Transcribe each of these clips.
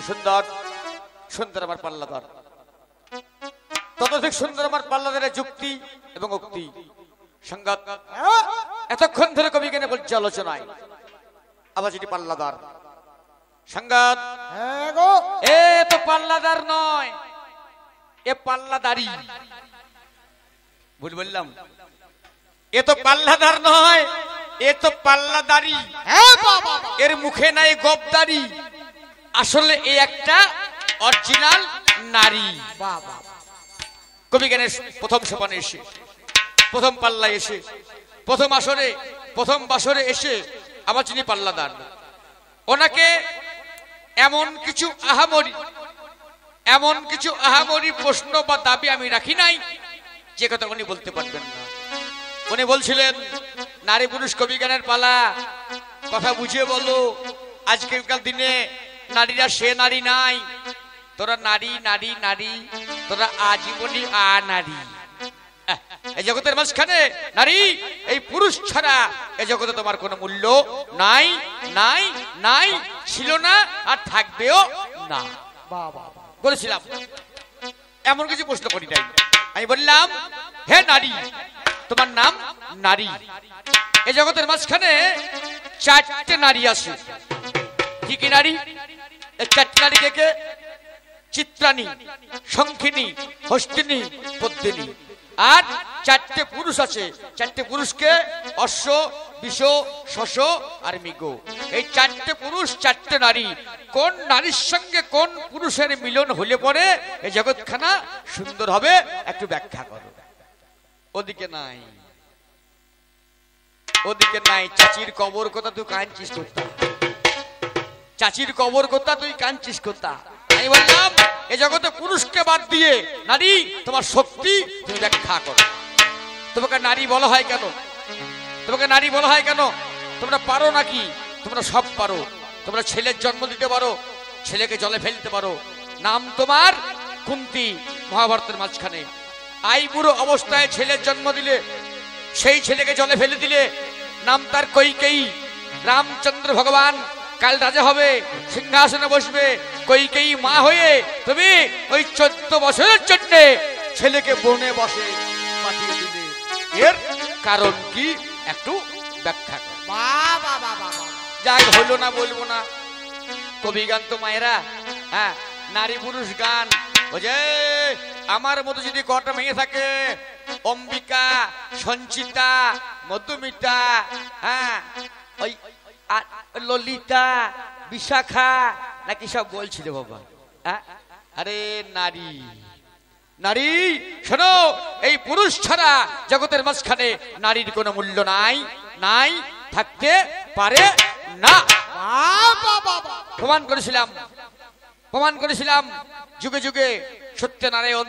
সুন্দর সুন্দর আমার পাল্লাদার, ততধিক সুন্দর আমার পাল্লাদারের যুক্তি এবং উক্তি সংগত। এতক্ষণ ধরে কবি জ্ঞানে বলছে আলোচনায় আবার যেটি পাল্লাদার সংগত, এ তো পাল্লাদার নয়, এ পাল্লাদারি। ভুল বললাম? এ তো পাল্লাদার নয়, এ তো পাল্লাদারি। এর মুখে নাই গোপদারি, আসলে এ একটা অরিজিনাল নারী। কবি জ্ঞানের প্রথম সোপানে এসে, প্রথম পাল্লায় এসে, প্রথম আসরে, প্রথম বাসরে এসে আবার যিনি পাল্লাদার, ওনাকে এমন কিছু আহামরি প্রশ্ন বা দাবি আমি রাখি নাই যে কথা উনি বলতে পারবেন না। উনি বলছিলেন, নারী পুরুষ কবি জ্ঞানের পালা, কথা বুঝিয়ে বলো। আজকালকার দিনে নারীরা সে নারী নাই, তোরা নারী নারী নারী, তোরা আজীবনী নারী। এই জগতের মাঝখানে নারী, এই পুরুষ ছাড়া এই জগতে তোমার কোনো মূল্য নাই, নাই, নাই, ছিল না, আর থাকবেও না। বলেছিলাম, এমন কিছু প্রশ্ন করি নাই। আমি বললাম, হে নারী, তোমার নাম নারী। এই জগতের মাঝখানে চারটে নারী আছে। কি কি নারী? এই চারটে নারী কে কে? চিত্রাণী, শঙ্খিনী, হস্তিনী, পদ্মিনী। আর চারটে পুরুষ আছে। চারটে পুরুষকে অশ্ব, বিষ, শশ আর মৃগ। এই চারটে পুরুষ, চারটে নারী। কোন নারীর সঙ্গে কোন পুরুষের মিলন হলে পরে এই জগৎখানা সুন্দর হবে, একটু ব্যাখ্যা করো। ওদিকে নাই, ওদিকে নাই। চাচির কবর কথা তুই কাঁদছিস করতা, চাচির কবর কথা তুই কাঁদছিস করতা। আমি বললাম, এই জগতে পুরুষকে বাদ দিয়ে নারী, তোমার শক্তি তুমি ব্যাখ্যা করো। তোমাকে নারী বলা হয় কেন? তোমাকে নারী বলা হয় কেন? তোমরা পারো নাকি? তোমরা সব পারো। তোমরা ছেলের জন্ম দিতে পারো, ছেলেকে জলে ফেলতে পারো। নাম তোমার কুন্তী, মহাভারতের মাঝখানে। আই বুড়ো অবস্থায় ছেলের জন্ম দিলে, সেই ছেলেকে জলে ফেলে দিলে, নাম তার কৈকেয়ী। রামচন্দ্র ভগবান কাল রাজা হবে, সিংহাসনে বসবে, কৈকেয়ী মা হয়ে তুমি ওই 14 বছরের জন্য ছেলেকে বনে বসে পাঠিয়ে দিলে। এর কারণ কি একটু ব্যাখ্যা কর। যাই হলো না, বলবো না। কবি গান তো মায়েরা, হ্যাঁ, নারী পুরুষ গান। ওই যে আমার মতো যদি কটা মেয়ে থাকে, অম্বিকা, সঞ্চিতা, মধুমিতা, হ্যাঁ, ওই ললিতা, বিশাখা নাকি সব বলছিল বাবা। আরে নারী, নারী শোনো, এই পুরুষ ছাড়া জগতের মাঝখানে নারীর কোনো মূল্য নাই, নাই, থাকতে পারে না। প্রমাণ করেছিলাম যুগে যুগে সত্যনারায়ণ,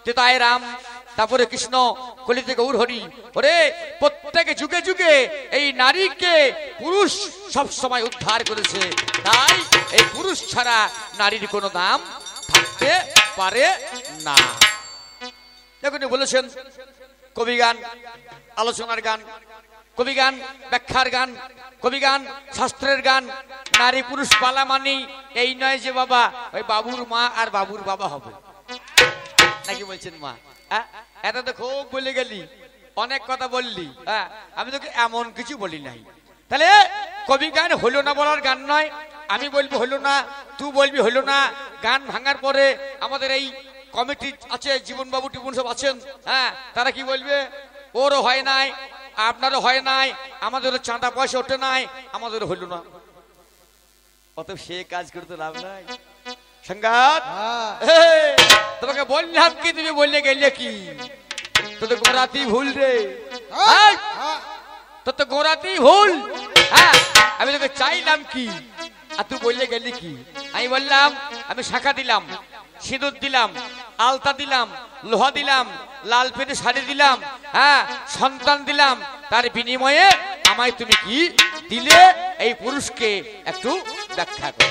তেতায় রাম, তারপরে কৃষ্ণ, কলিতে গৌর হরি। ওরে প্রত্যেক যুগে যুগে এই নারীকে পুরুষ সব সময় উদ্ধার করেছে। তাই এই পুরুষ ছাড়া নারীর কোনো দাম থাকতে পারে না। দেখুন বলেছেন, কবি গান আলোচনার গান, কবি গান ব্যাখ্যার গান, কবি গান শাস্ত্রের গান। নারী পুরুষ পালা মানি এই নয় যে বাবা ওই বাবুর মা আর বাবুর বাবা হবে নাকি বলছেন মা? এত তো খুব বলে গেলি, অনেক কথা বললি। হ্যাঁ, আমি তোকে এমন কিছু বলি নাই। তাহলে কবি গান হলো না বলার গান নয়। আমি বলবো হলো না, তুই বলবি হলো না। গান ভাঙার পরে আমাদের এই কমিটি আছে, জীবনবাবু টিবন সব আছেন, হ্যাঁ, তারা কি বলবে? ওরও হয় নাই, আপনারও হয় নাই, আমাদেরও চাঁদা পয়সা ওঠে নাই, আমাদেরও হলো না। অত সে কাজ করতে লাভ নাই। সংঘাত তোমাকে বললাম কি, তুমি বললে গেলে কি? তোর গোড়াতেই ভুল রে, তোর তো গোড়াতেই ভুল। হ্যাঁ, আমি তোকে চাইলাম কি আর তুই বললে গেলি কি? আমি বললাম আমি শাখা দিলাম, সিঁদুর দিলাম, আলতা দিলাম, লোহা দিলাম, লাল পেটে শাড়ি দিলাম, হ্যাঁ, সন্তান দিলাম, তার বিনিময়ে আমায় তুমি কি দিলে? এই পুরুষকে একটু ব্যাখ্যা কর।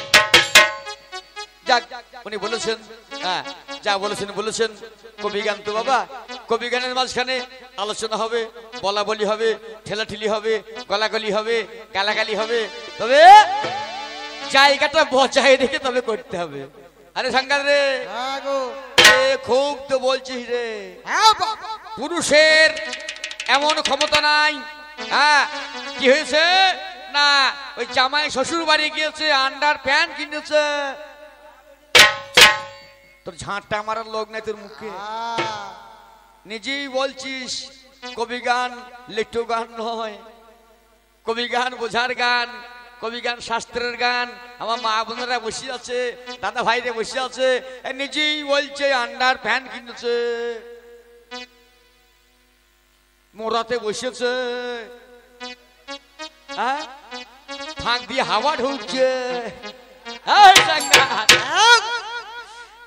যাক, উনি বলেছেন, হ্যাঁ, যা বলেছেন বলেছেন। কবি গান তো বাবা, কবি গানের মাঝখানে আলোচনা হবে, বলা বলি হবে, ঠেলাঠেলি হবে, গলাগলি হবে, গালাগালি হবে। তবে জায়গাটা বজায় রেখে তবে করতে হবে। আরে সাঙ্গাত রে, খুব তো বলছিস রে, পুরুষের এমন ক্ষমতা নাই। হ্যাঁ, কি হয়েছে না, ওই জামাই শ্বশুর বাড়ি গিয়েছে, আন্ডার প্যান্ট কিনেছে, তোর ঝাঁটটা মারার লোক নাই তোর মুখে। নিজেই বলছিস কবি গান লেটো গান নয়, কবি গান বোঝার গান, কবি গান শাস্ত্রের গান। আমার মা বোনেরা বসে আছে, দাদা ভাইরা বসে আছে, নিজেই বলছে আন্ডার প্যান্ট কিনেছে, মোড়াতে বসেছে, ফাঁক দিয়ে হাওয়া ঢুকছে।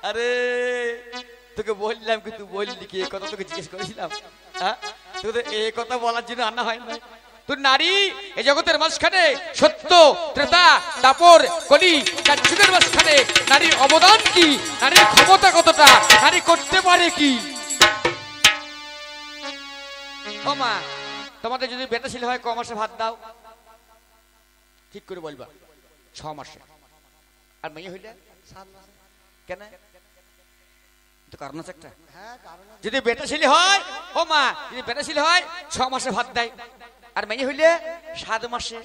আরে তোকে বললাম কি, তুই বললি কি? কথা তোকে জিজ্ঞেস করেছিলাম, তোকে এই কথা বলার জন্য আনা হয় না। তুই নারী এই জগতের মাঝখানে, সত্য ত্রেতা দাপর কলি তার যুগের মাঝখানে নারীর অবদান কি, নারীর ক্ষমতা কতটা, নারী করতে পারে কি? ও মা, তোমাদের যদি বেটাশীল হয় ক মাসে ভাত দাও? ঠিক করে বলবা। 6 মাসে। আর মেয়ে হইলে 7 মাসে। কেন? তো কারণ আছে একটা। যদি বেটাশীল হয়, ও মা, যদি বেটাশীল হয় 6 মাসে ভাত দেয়, আর মেয়ে হইলে 7 মাসে।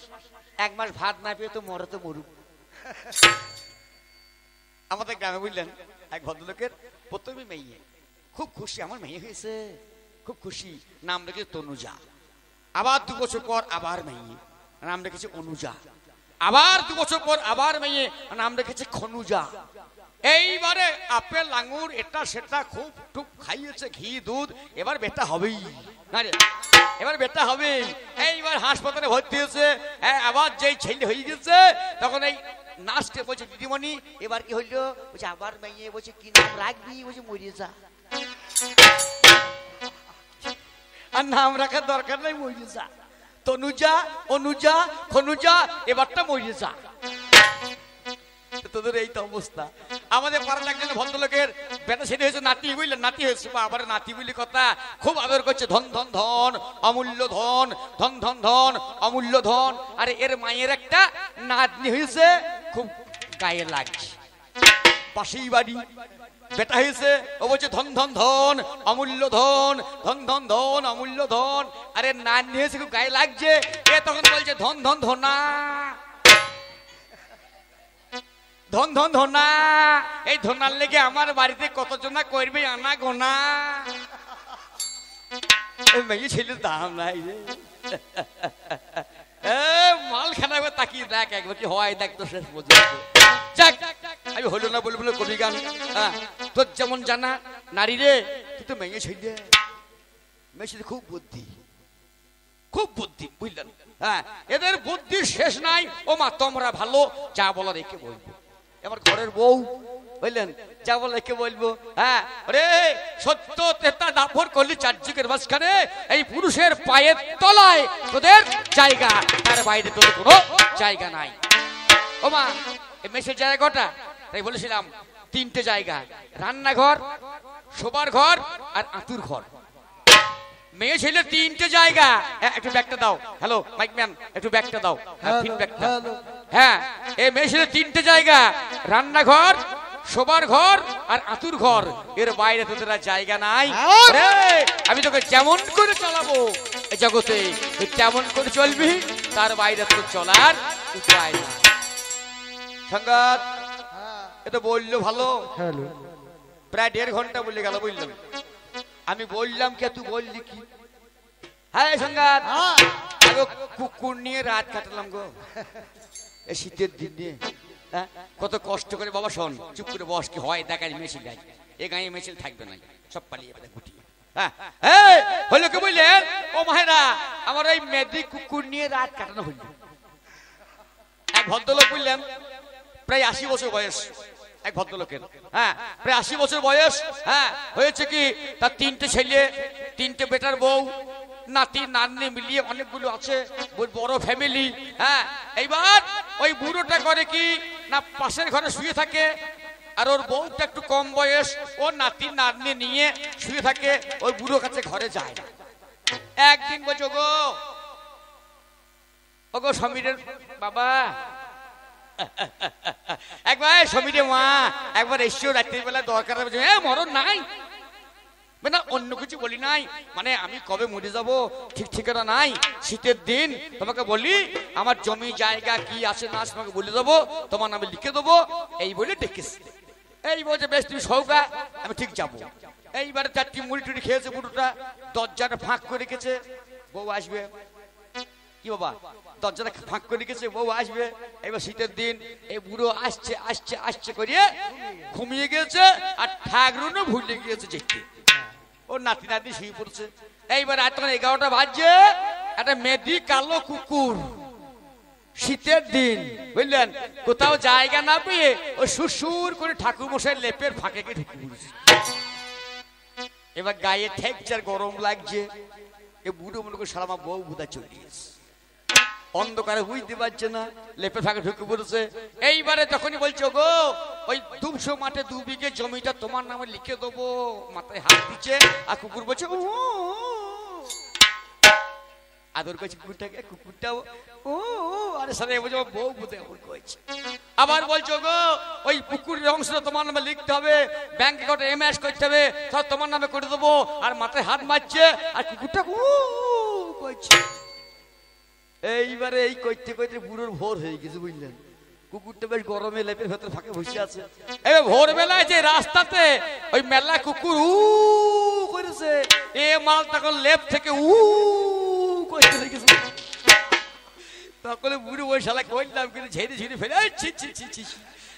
1 মাস ভাত না পেয়ে তো মরে তো মরুক। আমাদের গ্রামে বুঝলেন, এক ভদ্রলোকের প্রথমে মেয়ে, খুব খুশি, আমার মেয়ে হয়েছে, খুব খুশি, নাম রেখেছে তনুজা। আবার 2 বছর পর আবার মেয়ে, নাম রেখেছে অনুজা। আবার 2 বছর পর আবার মেয়ে, নাম রেখেছে খনুজা। এইবারে আপেল আঙুর এটা সেটা খুব টুক খাইয়েছে, ঘি দুধ, এবার বেটা হবেই না রে, এবার বেটা হবে। এইবার হাসপাতালে ভর্তি হয়েছে, আবার যেই ছেলে হয়ে গেছে, তখন এই নার্সকে বলছে, দিদিমণি এবার কি হইলো? বলছে আবার মেয়ে। বলছে কি নাম রাখবি? বলছে মরিজা। আর নাম রাখার দরকার নাই, মরিজা, তনুজা, অনুজা, খনুজা, এবারটা মরিজা। তোদের এই তো অবস্থা। আমাদের পাড়ার একজন ভদ্রলোকের বেটা ছেলে হয়েছে, নাতি বুঝলেন, নাতি হয়েছে, আবার নাতি বলি কথা, খুব আদর করছে, ধন ধন ধন অমূল্য ধন, ধন ধন ধন অমূল্য ধন। আরে এর মায়ের একটা নাতনি হয়েছে, খুব গায়ে লাগছে, পাশেই বাড়ি, বেটা হয়েছে, ও বলছে ধন ধন ধন অমূল্য ধন, ধন ধন ধন অমূল্য ধন। আরে নাতনি হয়েছে, খুব গায়ে লাগছে, এ তখন বলছে ধন ধন ধনা, ধন ধন ধনা। এই ধনার লেগে আমার বাড়িতে কতজনা করবে আনা গোনা। মেয়ে ছেলের দাম নাই রে, মাল খানা তাকিয়ে দেখ একবার কি হয়, দেখ তো শেষ পর্যন্ত। যাক, আমি হলো না বলবো কবি গান। তোর যেমন জানা নারী রে, তুই তো মেয়ে ছেলে, মেয়ে ছেলে খুব বুদ্ধি, খুব বুদ্ধি, বুঝলেন? হ্যাঁ, এদের বুদ্ধির শেষ নাই। ও মা, তোমরা ভালো, যা বলার একে বলবো। আমার ঘরের বউ, বুঝলেন, যা বলে একে বলবো। হ্যাঁ, রে সত্য তেতা দাপর করলি চারদিকের মাঝখানে, এই পুরুষের পায়ের তলায় তোদের জায়গা, তার বাইরে তোদের কোনো জায়গা নাই। ও মা, এই মেসের জায়গা কটা? তাই বলেছিলাম 3টে জায়গা, রান্নাঘর, শোবার ঘর আর আতুর ঘর। মেয়ে ছেলে 3টে জায়গা। একটু ব্যাগটা দাও। হ্যালো মাইকম্যান, একটু ব্যাগটা দাও। হ্যাঁ, এই মেয়ে ছেলে 3টে জায়গা, রান্নাঘর, শোবার ঘর আর আতুর ঘর, এর বাইরে তোদের জায়গা নাই। আমি তোকে যেমন করে চালাবো এই জগতে, তেমন করে চলবি, তার বাইরে তোর চলার উপায় না। সংঘাত, এটা বললো ভালো, প্রায় 1.5 ঘন্টা বলে গেল, বুঝলাম। আমি বললাম কে, তুই বললি কি? হ্যাঁ সংঘাত, কুকুর নিয়ে রাত কাটালাম গো, এই শীতের দিন নিয়ে। কত কষ্ট করে। বাবা শোন, চুপ করে বস, কি হয় দেখাই, মেশিন গাই, এ গায়ে মেশিন থাকবে না, সব পালিয়ে গুটিয়ে। হলো কি বুঝলেন ও মায়েরা, আমার ওই মেদি কুকুর নিয়ে রাত কাটানো হইল। এক ভদ্রলোক, বুঝলেন, প্রায় 80 বছর বয়স, এক ভদ্রলোকের। হ্যাঁ, প্রায় 80 বছর বয়স। হ্যাঁ, হয়েছে কি, তার 3টে ছেলে, 3টে বেটার বউ, নাতি নাতনি মিলিয়ে অনেকগুলো আছে, বড় ফ্যামিলি। হ্যাঁ, এইবার ওই বুড়োটা করে কি না, পাশের ঘরে শুয়ে থাকে, আর ওর বউটা একটু কম বয়স, ও নাতি নাতনি নিয়ে শুয়ে থাকে, ওই বুড়ো কাছে ঘরে যায় না। একদিন বলছো গো, ও গো সমীরের বাবা, একবার সমীরে মা একবার এসেও রাত্রির বেলা দরকার হবে, মরণ নাই না অন্য কিছু বলি নাই, মানে আমি কবে মরে যাব ঠিক ঠিকানা নাই, শীতের দিন তোমাকে বলি আমার জমি জায়গা কি আছে না তোমাকে বলে দেবো, তোমার নামে লিখে দেবো, এই বলে ডেকেছি। এই বলছে বেশ তুমি সৌগা, আমি ঠিক যাবো। এইবারে চারটি মুড়ি টুড়ি খেয়েছে বুড়োটা, দরজাটা ফাঁক করে রেখেছে, বউ আসবে। কি বাবা, দরজাটা ফাঁক করে রেখেছে, বউ আসবে। এবার শীতের দিন এই বুড়ো আসছে আসছে আসছে করিয়ে ঘুমিয়ে গেছে, আর ঠাকুরও ভুলে গিয়েছে যেতে, ও নাতি নাতি শুয়ে পড়ছে। এইবার রাত তখন 11টা বাজছে, একটা মেদি কালো কুকুর শীতের দিন বুঝলেন কোথাও জায়গা না পেয়ে ও সুরসুর করে ঠাকুর মশাই লেপের ফাঁকে ঢুকে পড়েছে। এবার গায়ে ঠেকচার গরম লাগছে, এ বুড়ো মনে করে সারা বউ বুধা চলে গেছে, অন্ধকারে বুঝতে পারছে না, লেপের ফাঁকে ঢুকে পড়েছে। এইবারে যখনই বলছো গো ওই 200 মাঠে 2 বিঘে জমিটা তোমার নামে লিখে দেবো, মাথায় হাত দিচ্ছে, আর কুকুর বলছে আদর করছে কুকুরটাকে, কুকুরটাও ও আরে সারা বলছে বউ বুঝে এমন করেছে। আবার বলছো গো ওই পুকুরের অংশটা তোমার নামে লিখতে হবে, ব্যাংক অ্যাকাউন্টে এমএস করতে হবে, সব তোমার নামে করে দেবো, আর মাথায় হাত মারছে, আর কুকুরটা করছে। এইবারে এই করতে করতে বুড়োর ভোর হয়ে গেছে বুঝলেন, কুকুরটা বেশ গরমে লেপের ভেতরে ফাঁকে বসে আছে। এবার ভোর বেলায় যে রাস্তাতে ওই মেলা কুকুর করেছে, এ মাল তখন লেপ থেকে করতে লেগেছে। তখন বুড়ো ওই শালা কইলাম কিন্তু ঝেড়ে ঝেড়ে ফেলে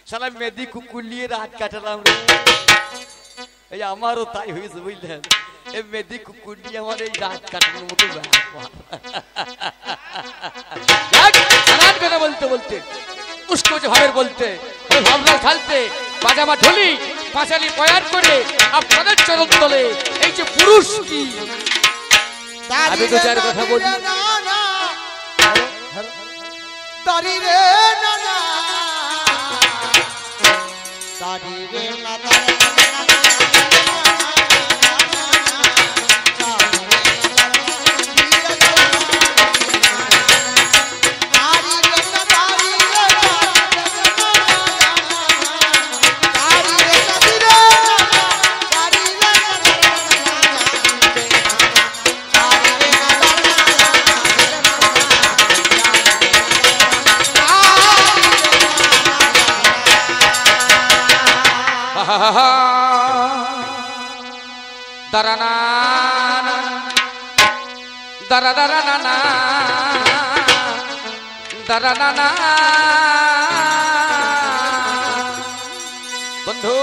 শালা মেদি কুকুর নিয়ে রাত কাটালাম রে। এই আমারও তাই হয়েছে বুঝলেন, এই মেদি কুকুর নিয়ে আমার এই রাত কাটানোর মতো কথা বলতে বলতে উস্কোচ ভাবের বলতে ভাবনা খালতে পাজামা ঢলি পাঁচালি পয়ার করে আপনাদের চরণ তলে এই যে পুরুষ কি, আমি তো চার কথা বলি দাড়ি রে না না দাড়ি রে না না দারানা দারা দারানা না দারানা না। বন্ধু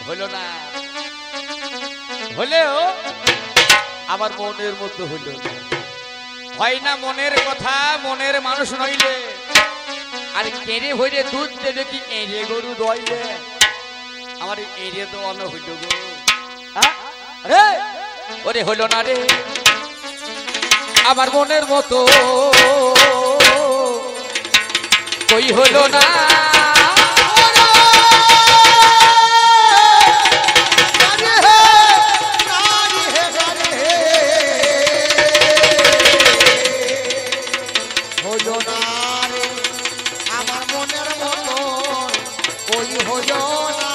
হলো না, হলেও আমার মনের মতো হইল না, হয় না মনের কথা, মনের মানুষ নইলে আর কেড়ে ভরে দুধ দেবে কি এড়ে গরু দইলে, আমার এড়ে দোয়ানো হইল গো। ওরে হলো না রে আমার মনের মতো, কই হলো না হলো না রে আমার মনের মতো, কই হলো না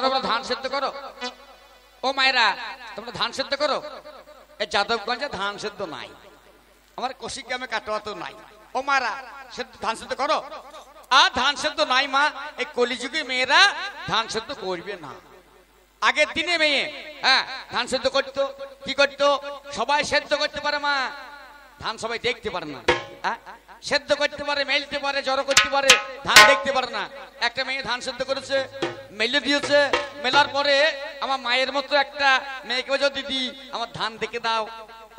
তোমরা ধান সেদ্ধ করো, ও মায়েরা তোমরা ধান সেদ্ধ করো। এই যাদবগঞ্জে ধান সেদ্ধ নাই, আমার কৌশিক গ্রামে কাটোয়াতেও নাই। ও মারা ধান সেদ্ধ করো, আর ধান সেদ্ধ নাই মা, এই কলিযুগে মেয়েরা ধান সেদ্ধ করবে না। আগের দিনে মেয়ে হ্যাঁ ধান সেদ্ধ করতো, কি করতো সবাই সেদ্ধ করতে পারে মা, ধান সবাই দেখতে পারে না, হ্যাঁ সেদ্ধ করতে পারে, মেলতে পারে, জড়ো করতে পারে, ধান দেখতে পারে না। একটা মেয়ে ধান সেদ্ধ করেছে, মেলে দিয়েছে, মেলার পরে আমার মায়ের মতো একটা মেয়েকে যদি দিই আমার ধান দেখে দাও,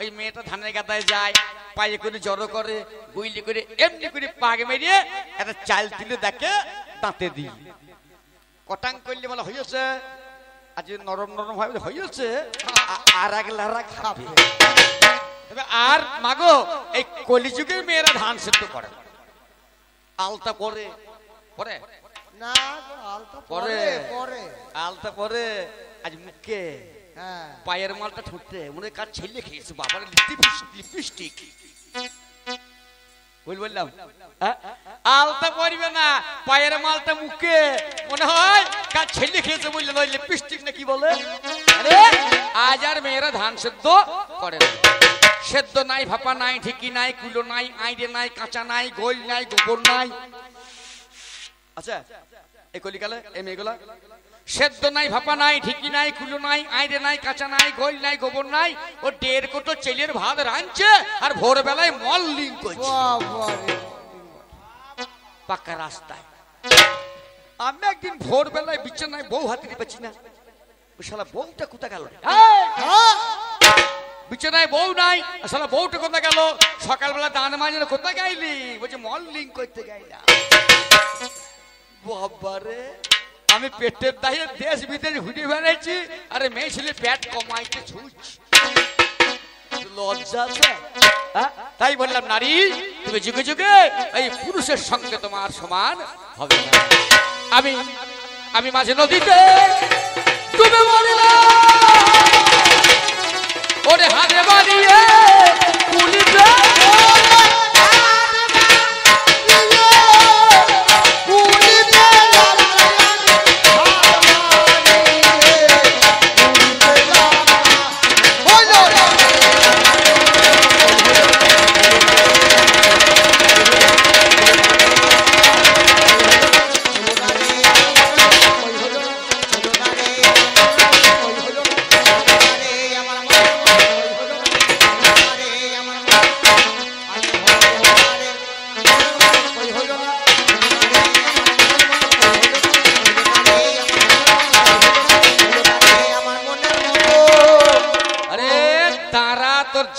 ওই মেয়েটা ধানের গাদায় যায়, পায়ে করে জড়ো করে, গুইলি করে এমনি করে পাগে মেরিয়ে একটা চাল তুলে দেখে দাঁতে দিই, কটাং করলে বলে হয়েছে, আজ নরম নরম ভাবে হয়েছে, আর এক লারা খাবে। তবে আর মাগো এই কলিযুগের মেয়েরা ধান সেদ্ধ করে, আলতা পরে পরে না গো, আলতা পরে পরে আলতা পরে, আজ মুখে হ্যাঁ পায়ের মালটা ঠুঁটতে মনে কাজ ছেলে খেয়েছে, বাবার লিপস্টিক বললাম আলতা পরবে না, পায়ের মালটা মুখে মনে হয় কাজ ছেলে খেয়েছে, বললেন ওই লিপস্টিক না কি বলে। আরে আজ আর মেয়েরা ধান সেদ্ধ করে না, সেদ্ধ নাই, ভাপা নাই, ঢেকি নাই, কুলো নাই, আইডে নাই, কাঁচা নাই, গোল নাই, গোবর নাই। আচ্ছা এই কলিকালে এই মেয়েগুলা সেদ্ধ নাই, ভাপা নাই, ঢেকি নাই, কুলো নাই, আইডে নাই, কাঁচা নাই, গোল নাই, গোবর নাই, ও 1.5 কোটো চেলের ভাত রাঁধছে আর ভোরবেলায় মল লিং করছে পাকা রাস্তায়। আমি একদিন ভোরবেলায় বিছানায় বউ হাতে পাচ্ছি না, শালা বউটা কোথা গেল, বিছানায় বউ নাই, শালা বউটা কোথা গেল, সকালবেলা দান মাঝে কোথায় গাইলি, বলছে মল লিং করতে গাইলাম। বাবারে আমি পেটের দায়ে দেশ বিদেশ ঘুরে বেড়াইছি, আরে মেয়ে ছেলে পেট কমাইতে ছুটছি, লজ্জা আছে? তাই বললাম নারী তুমি যুগে যুগে এই পুরুষের সঙ্গে তোমার সমান হবে না। আমি আমি মাঝে নদীতে ডুবে মরলাম, ওরে হাতে বাড়িয়ে পুলিশে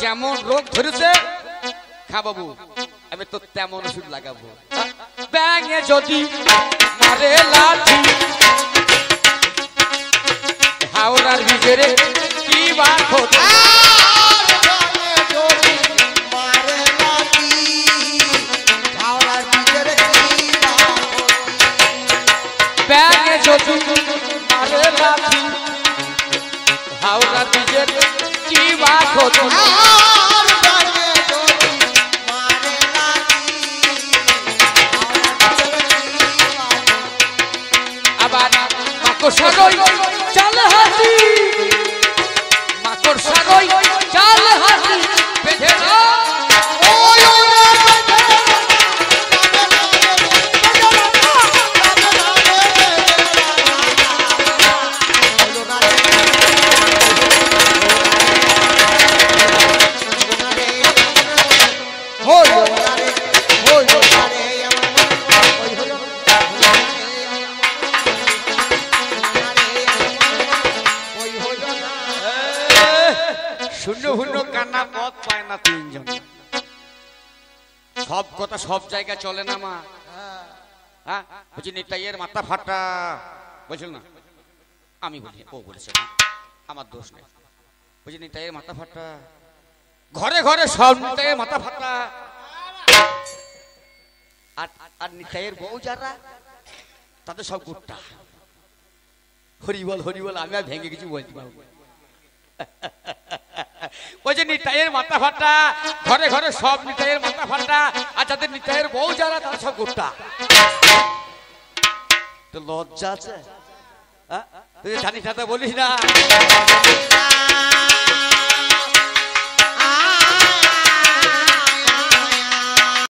যেমন রোগ ধরেছে খা বাবু, আমি তো তেমন ওষুধ লাগাবো। ব্যাঙে যদি মারে লাঠি, হাওড়ার ভিতরে কি বা ক্ষতি, ব্যাঙে যদি মারে লাঠি, হাওড়ার ভিতরে কি বা ক্ষতি, সাগই চাল হাসি, মাকড় সাগই চাল হাসি বেঁধে শূন্য শূন্য কান্না পথ পায় না তিনজন। সব কথা সব জায়গায় চলে না মা। হ্যাঁ বলছি নিতাইয়ের মাথা ফাটা বলছিল না, আমি বলি ও বলেছে না, আমার দোষ নেই। বলছি নিতাইয়ের মাথা ফাটা, ঘরে ঘরে সব নিতাইয়ের মাথা ফাটা, আর নিতাইয়ের বউ যারা তাদের সব গুট্টা। হরিবল হরিবল, আমি আর ভেঙে কিছু বলতে পারবো। ওই যে নিতাইয়ের মাথা ফাটা, ঘরে ঘরে সব নিতাইয়ের মাথা ফাটা, আর যাদের নিতাইয়ের বউ যারা তারা সব গোটা। তো লজ্জা আছে? তুই জানিস না তো বলিস না।